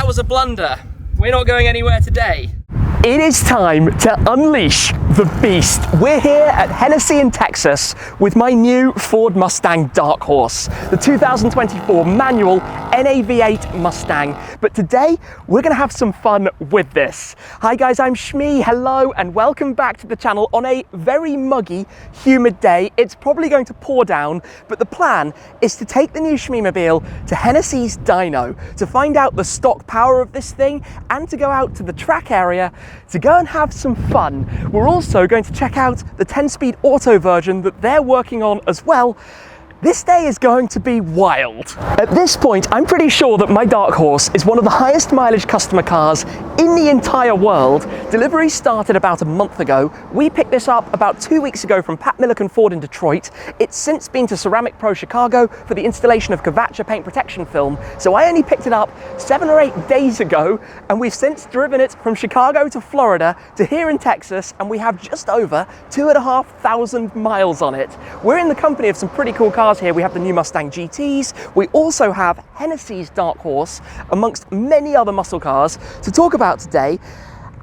that was a blunder. We're not going anywhere today. It is time to unleash the beast. We're here at Hennessey in Texas with my new Ford Mustang Dark Horse, the 2024 manual NAV8 Mustang. But today we're gonna have some fun with this. Hi guys, I'm Shmee, hello, and welcome back to the channel on a very muggy, humid day. It's probably going to pour down, but the plan is to take the new Shmee-mobile to Hennessey's Dyno to find out the stock power of this thing and to go out to the track area to go and have some fun. We're also going to check out the 10-speed auto version that they're working on as well. This day is going to be wild. At this point, I'm pretty sure that my Dark Horse is one of the highest mileage customer cars in the entire world. Delivery started about a month ago. We picked this up about 2 weeks ago from Pat Milliken Ford in Detroit. It's since been to Ceramic Pro Chicago for the installation of Cavacha paint protection film. So I only picked it up 7 or 8 days ago, and we've since driven it from Chicago to Florida to here in Texas, and we have just over 2,500 miles on it. We're in the company of some pretty cool cars here. We have the new Mustang GTs. We also have Hennessey's Dark Horse, amongst many other muscle cars to talk about today,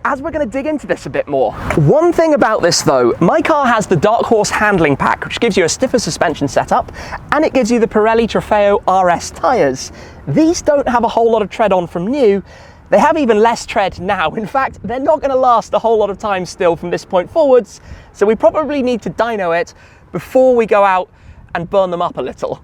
as we're going to dig into this a bit more. One thing about this though, my car has the Dark Horse handling pack, which gives you a stiffer suspension setup, and it gives you the Pirelli Trofeo RS tyres. These don't have a whole lot of tread on from new. They have even less tread now. In fact, they're not going to last a whole lot of time still from this point forwards, so we probably need to dyno it before we go out and burn them up a little.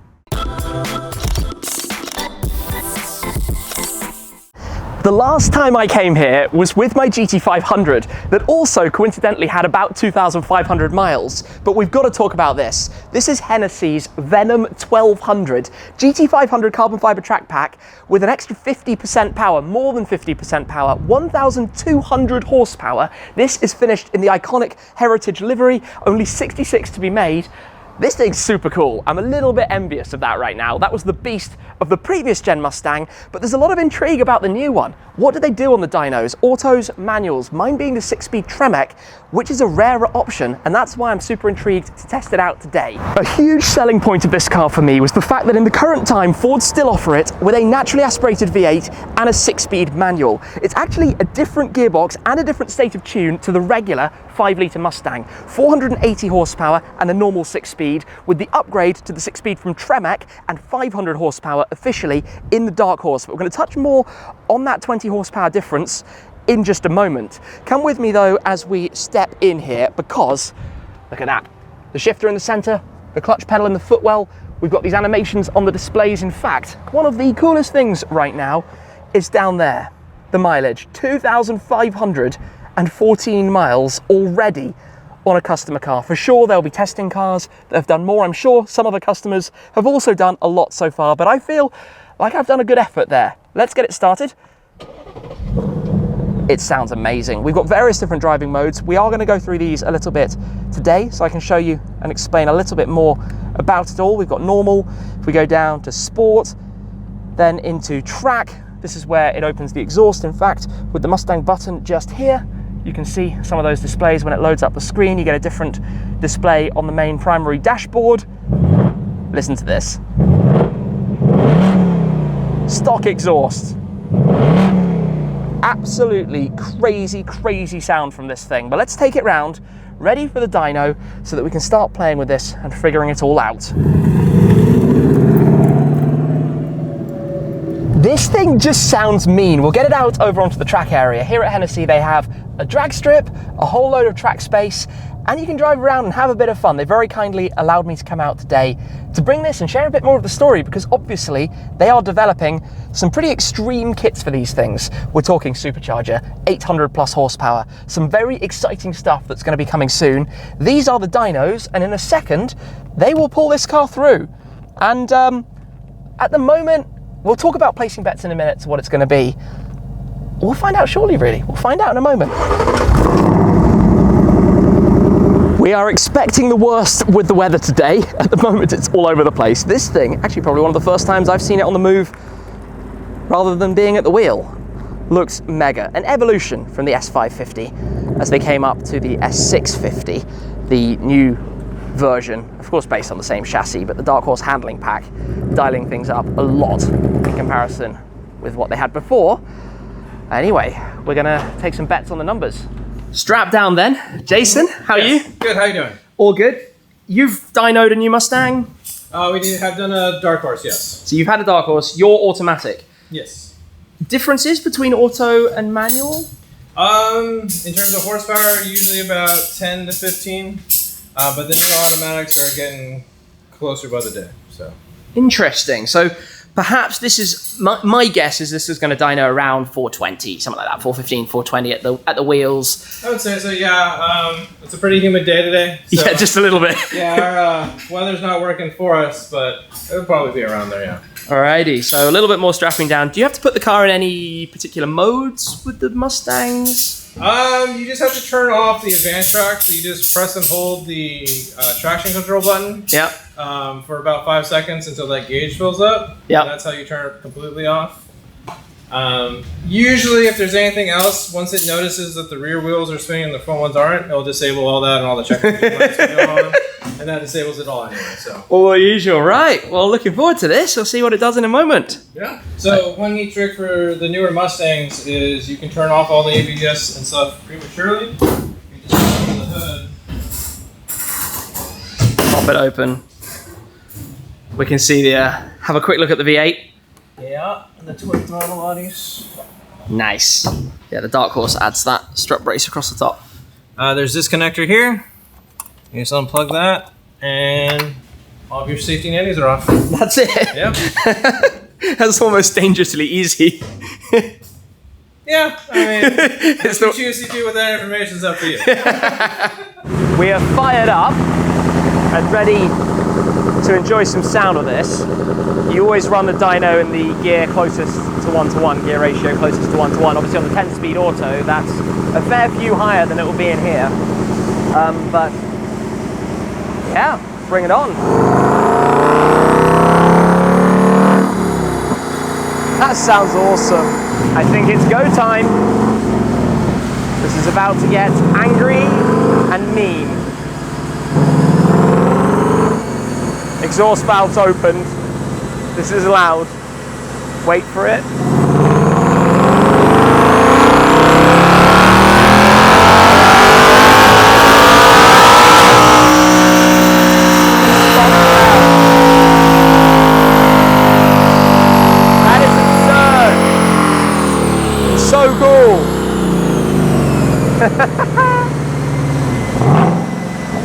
The last time I came here was with my GT500 that also coincidentally had about 2,500 miles. But we've got to talk about this. This is Hennessey's Venom 1200 GT500 carbon fiber track pack with an extra 50% power, more than 50% power, 1,200 horsepower. This is finished in the iconic Heritage livery, only 66 to be made. This thing's super cool. I'm a little bit envious of that right now. That was the beast of the previous gen Mustang, but there's a lot of intrigue about the new one. What do they do on the dynos? Autos, manuals, mine being the 6-speed Tremec, which is a rarer option, and that's why I'm super intrigued to test it out today. A huge selling point of this car for me was the fact that in the current time, Ford still offer it with a naturally aspirated V8 and a 6-speed manual. It's actually a different gearbox and a different state of tune to the regular 5-litre Mustang. 480 horsepower and a normal 6-speed, with the upgrade to the 6-speed from Tremec and 500 horsepower officially in the Dark Horse. But we're going to touch more on that 20 horsepower difference in just a moment. Come with me though as we step in here, because look at that. The shifter in the center, the clutch pedal in the footwell. We've got these animations on the displays. In fact, one of the coolest things right now is down there, the mileage, 2,514 miles already on a customer car. For sure, they'll be testing cars that have done more. I'm sure some other customers have also done a lot so far, but I feel like I've done a good effort there. Let's get it started. It sounds amazing. We've got various different driving modes. We are going to go through these a little bit today so I can show you and explain a little bit more about it all. We've got normal, if we go down to sport, then into track. This is where it opens the exhaust. In fact, with the Mustang button just here, you can see some of those displays. When it loads up the screen, you get a different display on the main primary dashboard. Listen to this. Stock exhaust. Absolutely crazy, crazy sound from this thing. But let's take it round, ready for the dyno, so that we can start playing with this and figuring it all out. This thing just sounds mean. We'll get it out over onto the track area. Here at Hennessey, they have a drag strip, a whole load of track space, and you can drive around and have a bit of fun. They very kindly allowed me to come out today to bring this and share a bit more of the story, because obviously they are developing some pretty extreme kits for these things. We're talking supercharger, 800 plus horsepower, some very exciting stuff that's going to be coming soon. These are the dynos, and in a second, they will pull this car through. And at the moment, we'll talk about placing bets in a minute to what it's going to be. We'll find out shortly, really. We'll find out in a moment. We are expecting the worst with the weather today. At the moment, it's all over the place. This thing, actually probably one of the first times I've seen it on the move rather than being at the wheel, looks mega. An evolution from the S550 as they came up to the S650, the new version, of course based on the same chassis, but the Dark Horse handling pack, dialing things up a lot in comparison with what they had before. Anyway, we're gonna take some bets on the numbers. Strap down then. Jason, how are you? Good, how you doing? All good. You've dynoed a new Mustang? We have done a Dark Horse, yes. So you've had a Dark Horse, you're automatic. Yes. Differences between auto and manual? In terms of horsepower, usually about 10 to 15. But the new automatics are getting closer by the day, so. Interesting. So perhaps this is, my guess is this is going to dyno around 420, something like that, 415, 420 at the wheels. I would say so, yeah. It's a pretty humid day today. So, yeah, just a little bit. yeah, our weather's not working for us, but it'll probably be around there, yeah. Alrighty, so a little bit more strapping down. Do you have to put the car in any particular modes with the Mustangs? You just have to turn off the advanced track, so you just press and hold the traction control button. Yep. For about 5 seconds until that gauge fills up. Yep. That's how you turn it completely off. Usually, if there's anything else, once it notices that the rear wheels are spinning and the front ones aren't, it'll disable all that and all the check lights will go on, and that disables it all anyway. So. All usual, right? Well, looking forward to this. We'll see what it does in a moment. Yeah. So one neat trick for the newer Mustangs is you can turn off all the ABS and stuff prematurely. You just open the hood. Pop it open. We can see the. Have a quick look at the V8. Yeah, and the twin throttle bodies. Nice. Yeah, the Dark Horse adds that strut brace across the top. There's this connector here. You just unplug that, and all of your safety nannies are off. That's it. Yep. That's almost dangerously easy. Yeah, I mean, what you choose to do with that information is up to you. We are fired up and ready to enjoy some sound of this. You always run the dyno in the gear closest to 1:1, gear ratio closest to 1:1. Obviously on the 10-speed auto, that's a fair few higher than it will be in here. But yeah, bring it on. That sounds awesome. I think it's go time. This is about to get angry and mean. Exhaust valves opened. This is loud. Wait for it. That is absurd. It's so cool.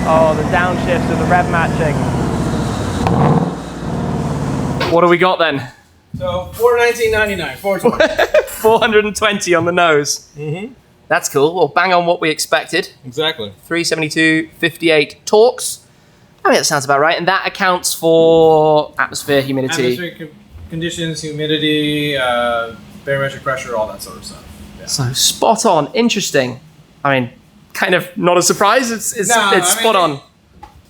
Oh, the downshift of the rev matching. What do we got then? So, $419.99, 420. 420 on the nose. Mm-hmm. That's cool. Well, bang on what we expected. Exactly. 372, 58 torques. I mean, that sounds about right. And that accounts for atmosphere, humidity. Atmospheric conditions, humidity, barometric pressure, all that sort of stuff. Yeah. So spot on. Interesting. I mean, kind of not a surprise. It's spot on.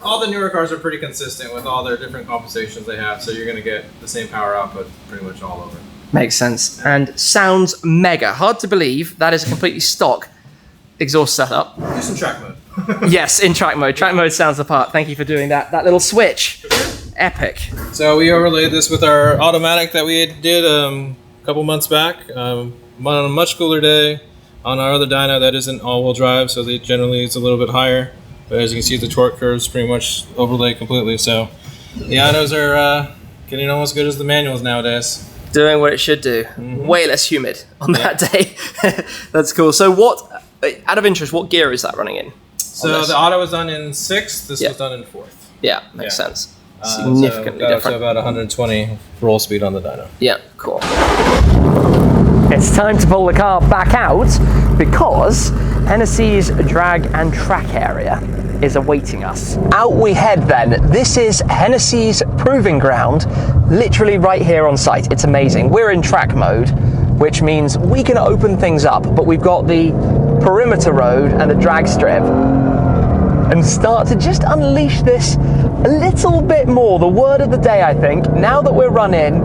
All the newer cars are pretty consistent with all their different compensations they have, so you're going to get the same power output pretty much all over. Makes sense. And sounds mega. Hard to believe that is a completely stock exhaust setup. Just in track mode. Yes, in track mode. Track mode sounds the part. Thank you for doing that. That little switch. Epic. So we overlaid this with our automatic that we did a couple months back. On a much cooler day on our other dyno that isn't all-wheel drive, so generally it's a little bit higher. But as you can see, the torque curves pretty much overlay completely. So the dynos are getting almost as good as the manuals nowadays. Doing what it should do. Mm-hmm. Way less humid on that day. That's cool. So what, out of interest, what gear is that running in? So the auto was done in 6th. This was done in 4th. Yeah, makes sense. Significantly different. So about 120 roll speed on the dyno. Yeah, cool. It's time to pull the car back out because Hennessey's drag and track area is awaiting us. Out we head then. This is Hennessey's proving ground, literally right here on site. It's amazing. We're in track mode, which means we can open things up, but we've got the perimeter road and the drag strip and start to just unleash this a little bit more. The word of the day, I think, now that we're run in,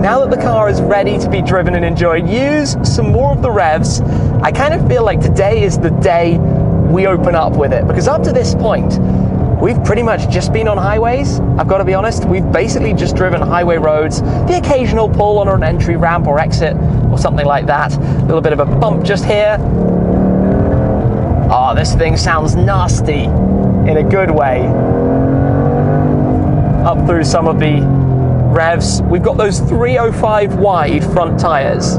now that the car is ready to be driven and enjoyed, use some more of the revs. I kind of feel like today is the day we open up with it, because up to this point, we've pretty much just been on highways. I've got to be honest, we've basically just driven highway roads, the occasional pull on an entry ramp or exit or something like that. A little bit of a bump just here. Oh, this thing sounds nasty in a good way. Up through some of the revs. We've got those 305 wide front tyres.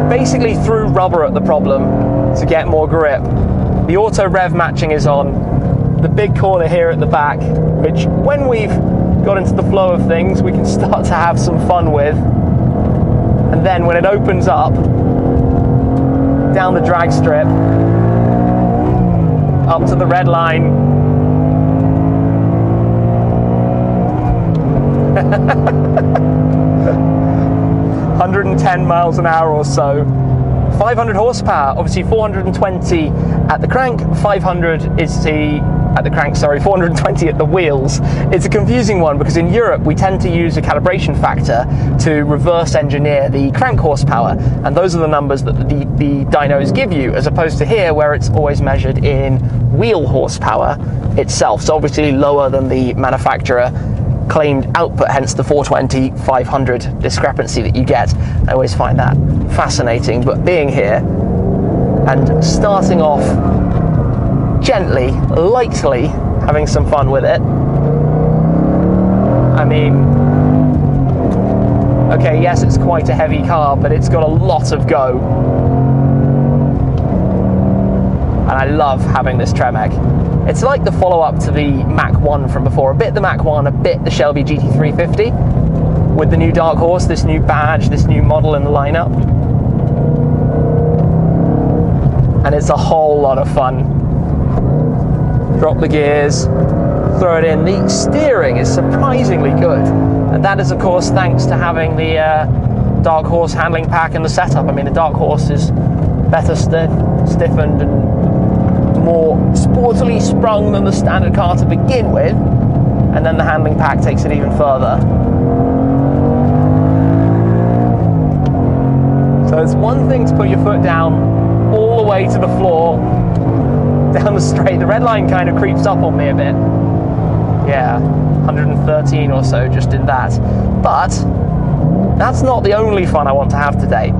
Basically threw rubber at the problem to get more grip. The auto rev matching is on. The big corner here at the back, which when we've got into the flow of things, we can start to have some fun with. And then when it opens up, down the drag strip, up to the red line. 110 miles an hour or so. 500 horsepower, obviously 420 at the crank, 500 is the, at the crank, sorry, 420 at the wheels. It's a confusing one because in Europe we tend to use a calibration factor to reverse engineer the crank horsepower, and those are the numbers that the dynos give you, as opposed to here where it's always measured in wheel horsepower itself, so obviously lower than the manufacturer claimed output, hence the 420-500 discrepancy that you get. I always find that fascinating, but being here and starting off gently, lightly, having some fun with it. I mean, okay, yes, it's quite a heavy car, but it's got a lot of go. And I love having this Tremec. It's like the follow-up to the Mach 1 from before. A bit the Mach 1, a bit the Shelby GT350. With the new Dark Horse, this new badge, this new model in the lineup. And it's a whole lot of fun. Drop the gears, throw it in. The steering is surprisingly good. And that is, of course, thanks to having the Dark Horse handling pack and the setup. I mean, the Dark Horse is better stiffened and more sportily sprung than the standard car to begin with, and then the handling pack takes it even further. So it's one thing to put your foot down all the way to the floor, down the straight. The red line kind of creeps up on me a bit. Yeah, 113 or so just in that. But that's not the only fun I want to have today.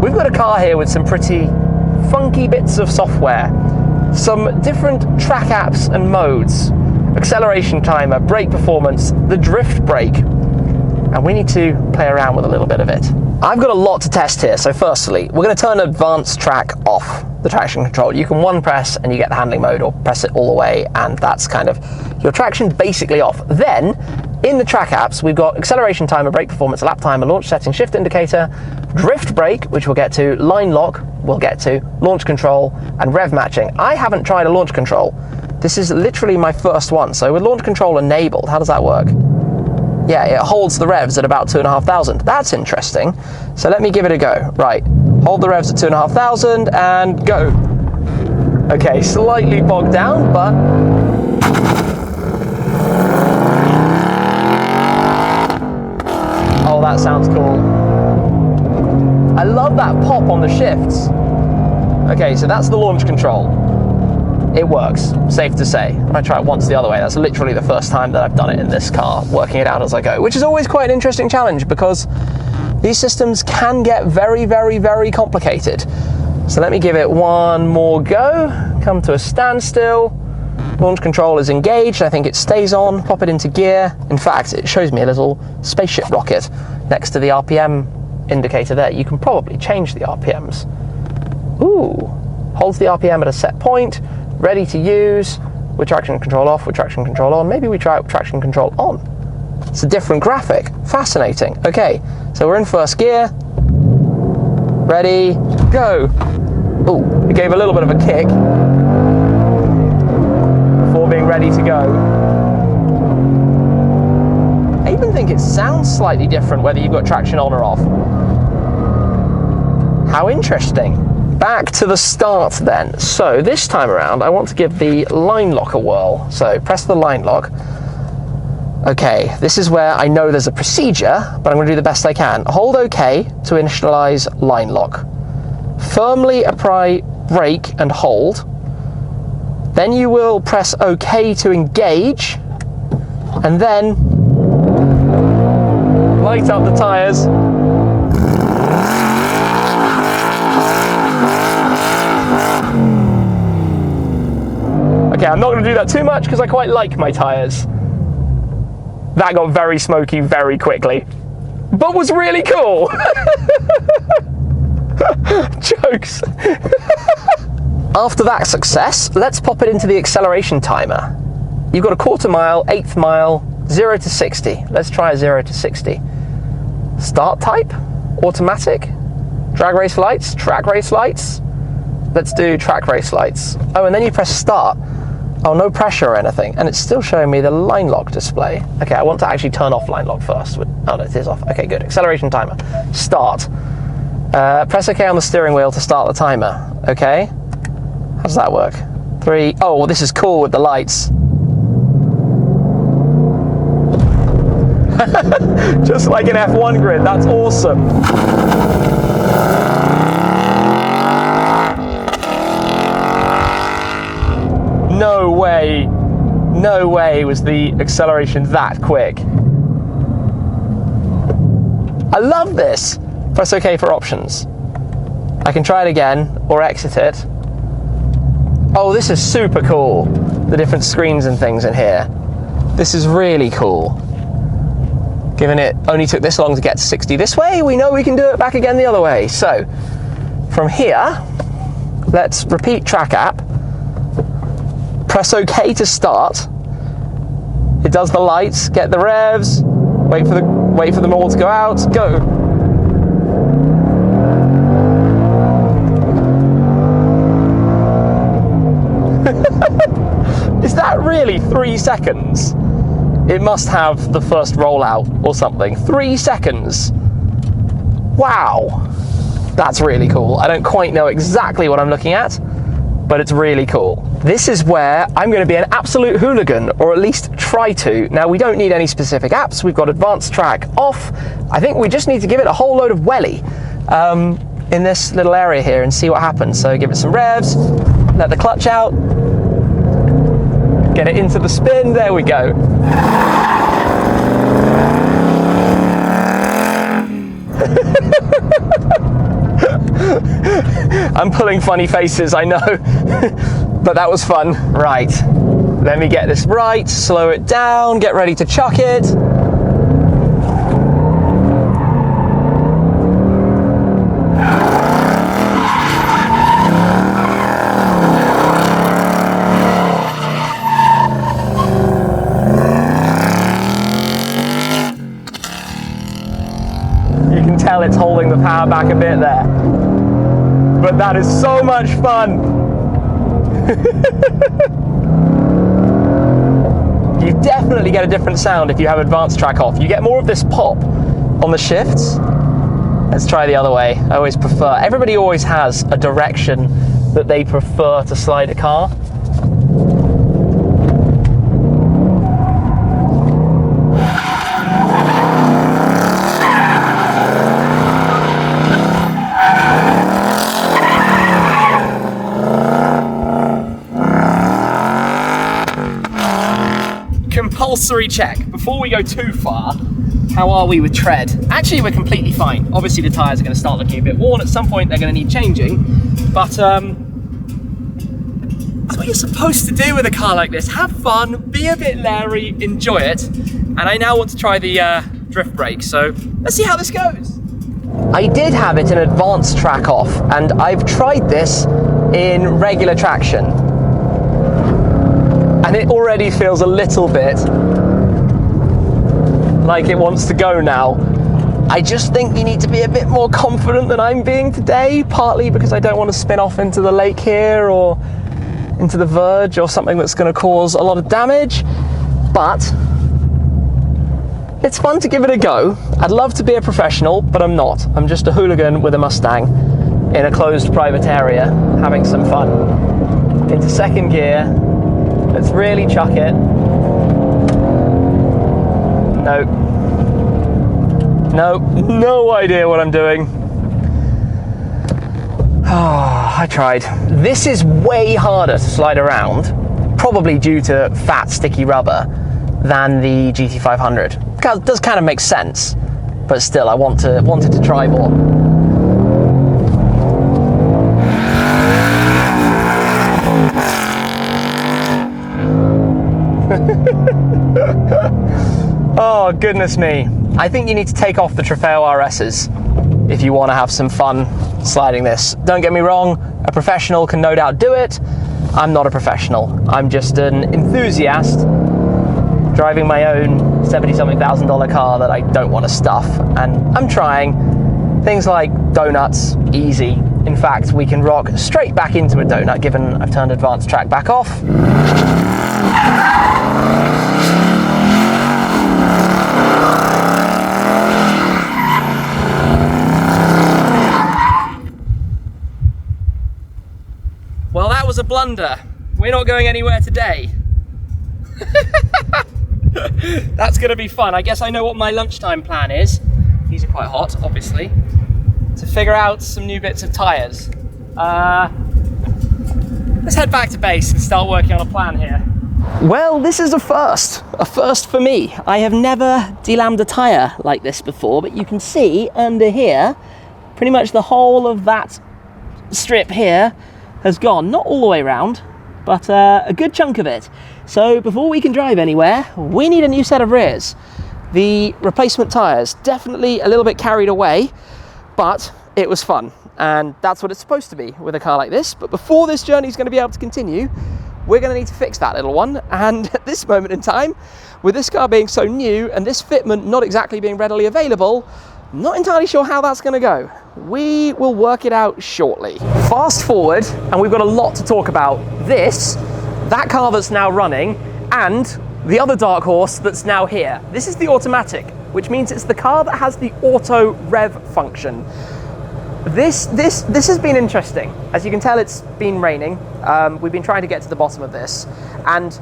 We've got a car here with some pretty funky bits of software. Some different track apps and modes, acceleration timer, brake performance, the drift brake, and we need to play around with a little bit of it. I've got a lot to test here, so firstly, we're going to turn advanced track off, the traction control. You can one press and you get the handling mode, or press it all the way, and that's kind of your traction basically off. Then, in the track apps, we've got acceleration timer, brake performance, lap timer, launch setting, shift indicator, drift brake, which we'll get to, line lock, we'll get to, launch control, and rev matching. I haven't tried a launch control. This is literally my first one. So with launch control enabled, how does that work? Yeah, it holds the revs at about 2,500. That's interesting. So let me give it a go. Right, hold the revs at 2,500 and go. Okay, slightly bogged down, but oh, that sounds cool. I love that pop on the shifts. Okay, so that's the launch control. It works, safe to say. I might try it once the other way. That's literally the first time that I've done it in this car, working it out as I go, which is always quite an interesting challenge because these systems can get very, very, very complicated. So let me give it one more go. Come to a standstill. Launch control is engaged. I think it stays on. Pop it into gear. In fact, it shows me a little spaceship rocket next to the RPM indicator there. You can probably change the RPMs. Ooh, holds the RPM at a set point, ready to use, with traction control off, with traction control on. Maybe we try it with traction control on. It's a different graphic, fascinating. Okay, so we're in first gear, ready, go. Ooh, it gave a little bit of a kick before being ready to go. I even think it sounds slightly different whether you've got traction on or off. How interesting. Back to the start then. So this time around, I want to give the line lock a whirl. So press the line lock. Okay, this is where I know there's a procedure, but I'm going to do the best I can. Hold OK to initialize line lock. Firmly apply brake and hold. Then you will press OK to engage, and then light up the tyres. Okay, I'm not going to do that too much because I quite like my tyres. That got very smoky very quickly, but was really cool. Jokes. After that success, let's pop it into the acceleration timer. You've got a quarter mile, eighth mile, 0 to 60. Let's try a 0 to 60. Start type, automatic, drag race lights, track race lights. Let's do track race lights. Oh, and then you press start. Oh, no pressure or anything. And it's still showing me the line lock display. Okay, I want to actually turn off line lock first. Oh, no, it is off. Okay, good. Acceleration timer. Start. Press OK on the steering wheel to start the timer. Okay. How does that work? 3. Oh, well, this is cool with the lights. Just like an F1 grid. That's awesome. No way was the acceleration that quick. I love this. Press OK for options. I can try it again or exit it. Oh, this is super cool. The different screens and things in here. This is really cool. Given it only took this long to get to 60 this way, we know we can do it back again the other way. So, from here, let's repeat track app. Press OK to start. It does the lights, get the revs, wait for them all to go out, go. Is that really 3 seconds? It must have the first rollout or something. 3 seconds. Wow. That's really cool. I don't quite know exactly what I'm looking at, but it's really cool. This is where I'm going to be an absolute hooligan, or at least try to. Now, we don't need any specific apps. We've got advanced track off. I think we just need to give it a whole load of welly in this little area here and see what happens. So give it some revs, let the clutch out, get it into the spin. There we go. I'm pulling funny faces, I know, but that was fun. Right, let me get this right, slow it down, get ready to chuck it. You can tell it's holding the power back a bit there. But that is so much fun. You definitely get a different sound if you have advanced track off. You get more of this pop on the shifts. Let's try the other way. I always prefer, everybody always has a direction that they prefer to slide a car. Compulsory check. Before we go too far, how are we with tread? Actually, we're completely fine. Obviously, the tyres are going to start looking a bit worn. At some point, they're going to need changing. But that's what you're supposed to do with a car like this. Have fun, be a bit leery, enjoy it. And I now want to try the drift brake. So let's see how this goes. I did have it in advanced track off, and I've tried this in regular traction. And it already feels a little bit like it wants to go now. I just think you need to be a bit more confident than I'm being today, partly because I don't want to spin off into the lake here or into the verge or something that's going to cause a lot of damage. But it's fun to give it a go. I'd love to be a professional, but I'm not. I'm just a hooligan with a Mustang in a closed private area, having some fun. Into second gear. Let's really chuck it. Nope. Nope. No idea what I'm doing. Oh, I tried. This is way harder to slide around, probably due to fat, sticky rubber, than the GT500. It does kind of make sense, but still, I wanted to try more. Oh, goodness me. I think you need to take off the Trofeo RSs if you want to have some fun sliding this. Don't get me wrong, a professional can no doubt do it. I'm not a professional. I'm just an enthusiast driving my own $70-something thousand car that I don't want to stuff. And I'm trying things like donuts, easy. In fact, we can rock straight back into a donut given I've turned advanced track back off. Well, that was a blunder. We're not going anywhere today. That's gonna be fun. I guess I know what my lunchtime plan is. These are quite hot, obviously. To figure out some new bits of tyres. Let's head back to base and start working on a plan here. Well, this is a first for me. I have never delammed a tyre like this before, but you can see under here, pretty much the whole of that strip here has gone, not all the way around, but a good chunk of it. So before we can drive anywhere, we need a new set of rears. The replacement tyres, definitely a little bit carried away, but it was fun. And that's what it's supposed to be with a car like this. But before this journey is going to be able to continue, we're going to need to fix that little one. And at this moment in time, with this car being so new and this fitment not exactly being readily available, I'm not entirely sure how that's going to go. We will work it out shortly. Fast forward, and we've got a lot to talk about. This, that car that's now running, and the other Dark Horse that's now here. This is the automatic, which means it's the car that has the auto rev function. This has been interesting. As you can tell, it's been raining. We've been trying to get to the bottom of this, and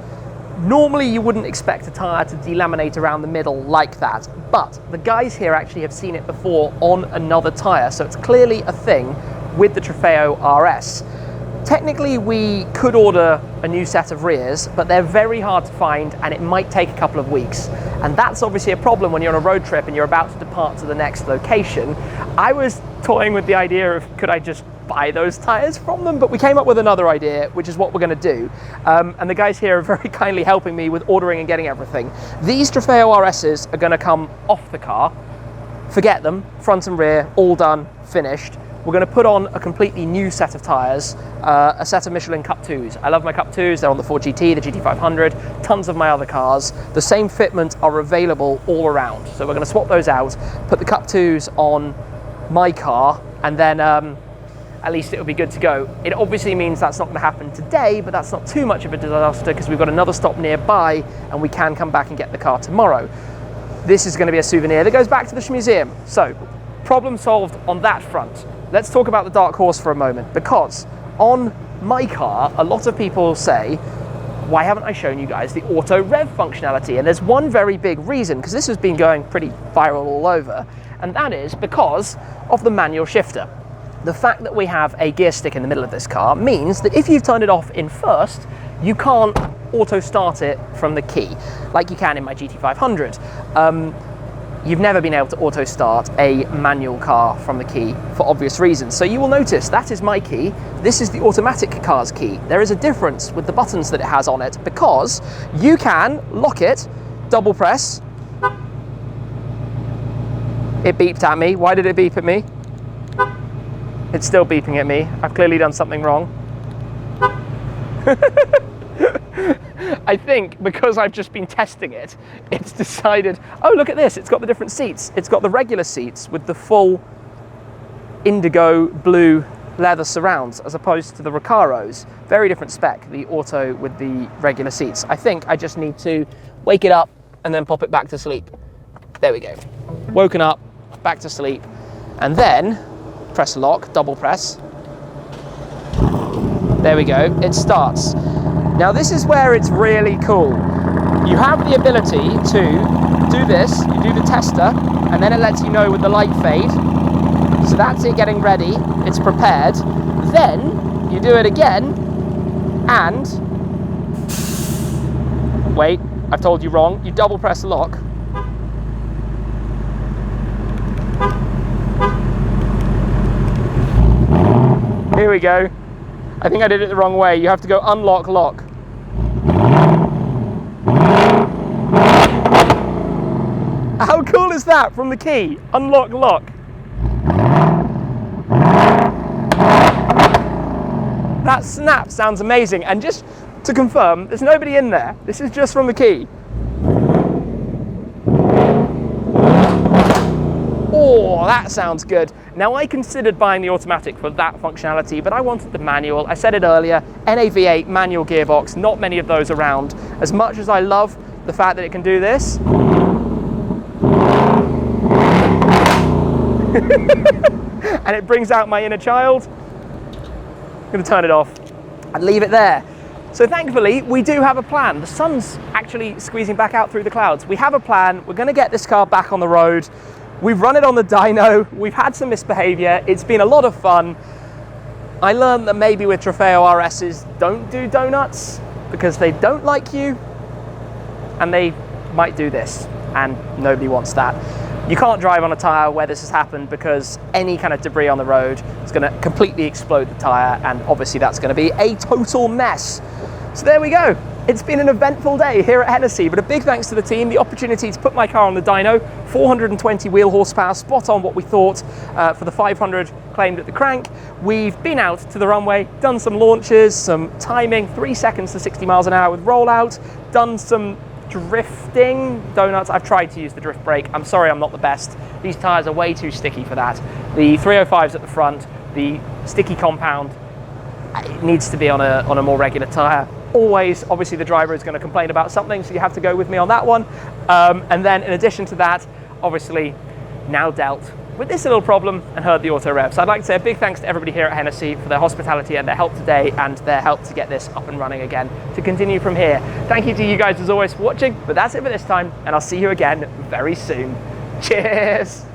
normally you wouldn't expect a tyre to delaminate around the middle like that, but the guys here actually have seen it before on another tyre, so it's clearly a thing with the Trofeo RS. Technically, we could order a new set of rears, but they're very hard to find and it might take a couple of weeks. And that's obviously a problem when you're on a road trip and you're about to depart to the next location. I was toying with the idea of, could I just buy those tyres from them? But we came up with another idea, which is what we're going to do. And the guys here are very kindly helping me with ordering and getting everything. These Trofeo RSs are going to come off the car. Forget them, front and rear, all done, finished. We're going to put on a completely new set of tyres, a set of Michelin Cup 2s. I love my Cup 2s, they're on the Ford GT, the GT500, tons of my other cars. The same fitment are available all around. So we're going to swap those out, put the Cup 2s on my car, and then at least it'll be good to go. It obviously means that's not going to happen today, but that's not too much of a disaster because we've got another stop nearby and we can come back and get the car tomorrow. This is going to be a souvenir that goes back to the museum. So, problem solved on that front. Let's talk about the Dark Horse for a moment, because on my car, a lot of people say, why haven't I shown you guys the auto rev functionality? And there's one very big reason, because this has been going pretty viral all over, and that is because of the manual shifter. The fact that we have a gear stick in the middle of this car means that if you've turned it off in first, you can't auto start it from the key, like you can in my GT500. You've never been able to auto start a manual car from the key for obvious reasons. So you will notice that is my key, this is the automatic car's key. There is a difference with the buttons that it has on it because you can lock it, double press. It beeped at me. Why did it beep at me? It's still beeping at me. I've clearly done something wrong. I think because I've just been testing it, it's decided, oh, look at this, it's got the different seats. It's got the regular seats with the full indigo blue leather surrounds as opposed to the Recaros. Very different spec, the auto with the regular seats. I think I just need to wake it up and then pop it back to sleep. There we go. Woken up, back to sleep, and then press lock, double press. There we go, it starts. Now this is where it's really cool. You have the ability to do this, you do the tester, and then it lets you know with the light fade. So that's it getting ready, it's prepared. Then you do it again, and wait, I've told you wrong. You double press lock. Here we go. I think I did it the wrong way. You have to go unlock, lock. How cool is that from the key? Unlock, lock. That snap sounds amazing. And just to confirm, there's nobody in there. This is just from the key. Oh, that sounds good. Now, I considered buying the automatic for that functionality, but I wanted the manual. I said it earlier, NAV8 manual gearbox, not many of those around. As much as I love the fact that it can do this, and it brings out my inner child, I'm gonna turn it off and leave it there. So thankfully, we do have a plan. The sun's actually squeezing back out through the clouds. We have a plan. We're gonna get this car back on the road. We've run it on the dyno. We've had some misbehavior. It's been a lot of fun. I learned that maybe with Trofeo RSs, don't do donuts because they don't like you and they might do this, and nobody wants that. You can't drive on a tyre where this has happened because any kind of debris on the road is going to completely explode the tyre, and obviously that's going to be a total mess. So there we go. It's been an eventful day here at Hennessey, but a big thanks to the team, the opportunity to put my car on the dyno, 420 wheel horsepower, spot on what we thought for the 500 claimed at the crank. We've been out to the runway, done some launches, some timing, 3 seconds to 60 miles an hour with rollout, done some drifting, donuts. I've tried to use the drift brake. I'm sorry, I'm not the best. These tyres are way too sticky for that. The 305s at the front, the sticky compound, it needs to be on a more regular tyre. Always, obviously the driver is going to complain about something, so you have to go with me on that one. And then in addition to that, obviously now dealt with this little problem and heard the auto rev. So I'd like to say a big thanks to everybody here at Hennessey for their hospitality and their help today and their help to get this up and running again to continue from here. Thank you to you guys as always for watching, but that's it for this time, and I'll see you again very soon. Cheers.